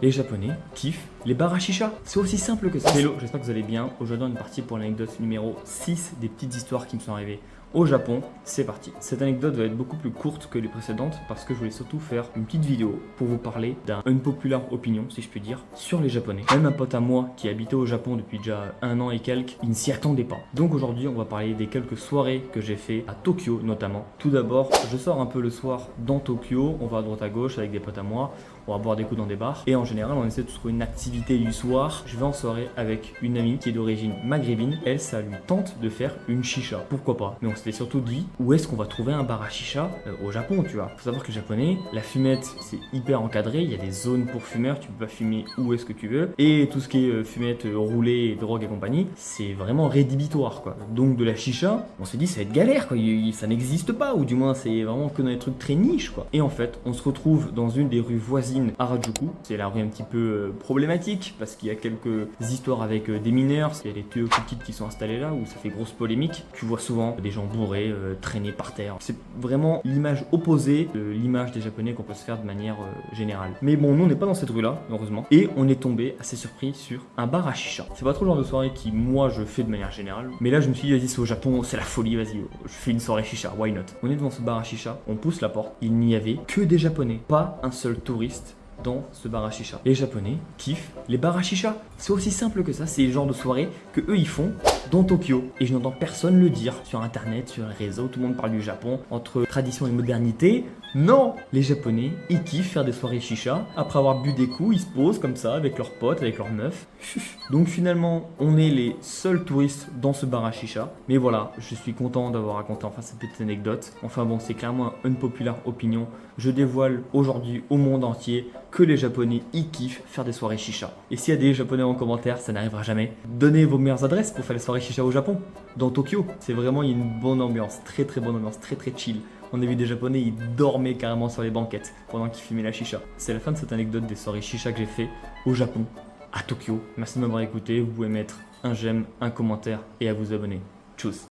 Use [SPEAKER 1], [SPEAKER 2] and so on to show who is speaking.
[SPEAKER 1] Les Japonais kiffent les bars à chicha. C'est aussi simple que ça. Hello, j'espère que vous allez bien. Aujourd'hui, on est parti pour l'anecdote numéro 6 des petites histoires qui me sont arrivées au Japon. C'est parti. Cette anecdote va être beaucoup plus courte que les précédentes parce que je voulais surtout faire une petite vidéo pour vous parler d'un unpopular opinion, si je puis dire, sur les Japonais. Même un pote à moi qui habitait au Japon depuis déjà 1 an et quelques, il ne s'y attendait pas. Donc aujourd'hui, on va parler des quelques soirées que j'ai fait à Tokyo notamment. Tout d'abord, je sors un peu le soir dans Tokyo, on va à droite à gauche avec des potes à moi. On va boire des coups dans des bars. Et en général, on essaie de trouver une activité du soir. Je vais en soirée avec une amie qui est d'origine maghrébine. Elle, ça lui tente de faire une chicha. Pourquoi pas? Mais on s'était surtout dit, où est-ce qu'on va trouver un bar à chicha au Japon, tu vois? Faut savoir que les Japonais, la fumette, c'est hyper encadré. Il y a des zones pour fumeurs. Tu peux pas fumer où est-ce que tu veux. Et tout ce qui est fumette, roulée, drogue et compagnie, c'est vraiment rédhibitoire, quoi. Donc de la chicha, on s'est dit, ça va être galère, quoi. Ça n'existe pas. Ou du moins, c'est vraiment que dans des trucs très niches, quoi. Et en fait, on se retrouve dans une des rues voisines Harajuku. C'est la rue un petit peu problématique parce qu'il y a quelques histoires avec des mineurs. Il y a des petites qui sont installés là où ça fait grosse polémique. Tu vois souvent des gens bourrés traîner par terre. C'est vraiment l'image opposée de l'image des Japonais qu'on peut se faire de manière générale. Mais bon, nous on n'est pas dans cette rue là, heureusement. Et on est tombé assez surpris sur un bar à chicha. C'est pas trop le genre de soirée qui moi je fais de manière générale. Mais là je me suis dit vas-y, c'est au Japon, c'est la folie, vas-y, je fais une soirée chicha, why not? On est devant ce bar à chicha, on pousse la porte. Il n'y avait que des Japonais, pas un seul touriste dans ce bar à chicha. Les Japonais kiffent les bars à chicha. C'est aussi simple que ça, c'est le genre de soirée que eux ils font dans Tokyo. Et je n'entends personne le dire sur internet, sur les réseaux, tout le monde parle du Japon, entre tradition et modernité. Non, les Japonais, ils kiffent faire des soirées chicha. Après avoir bu des coups, ils se posent comme ça avec leurs potes, avec leurs meufs. Donc finalement, on est les seuls touristes dans ce bar à chicha. Mais voilà, je suis content d'avoir raconté enfin cette petite anecdote. Enfin bon, c'est clairement un unpopular opinion. Je dévoile aujourd'hui au monde entier que les Japonais y kiffent faire des soirées chicha. Et s'il y a des Japonais en commentaire, ça n'arrivera jamais. Donnez vos meilleures adresses pour faire les soirées chicha au Japon, dans Tokyo. C'est vraiment, il y a une bonne ambiance, très bonne ambiance, très chill. On a vu des Japonais, ils dormaient carrément sur les banquettes pendant qu'ils fumaient la chicha. C'est la fin de cette anecdote des soirées chicha que j'ai fait au Japon, à Tokyo. Merci de m'avoir écouté. Vous pouvez mettre un j'aime, un commentaire et à vous abonner. Tchuss.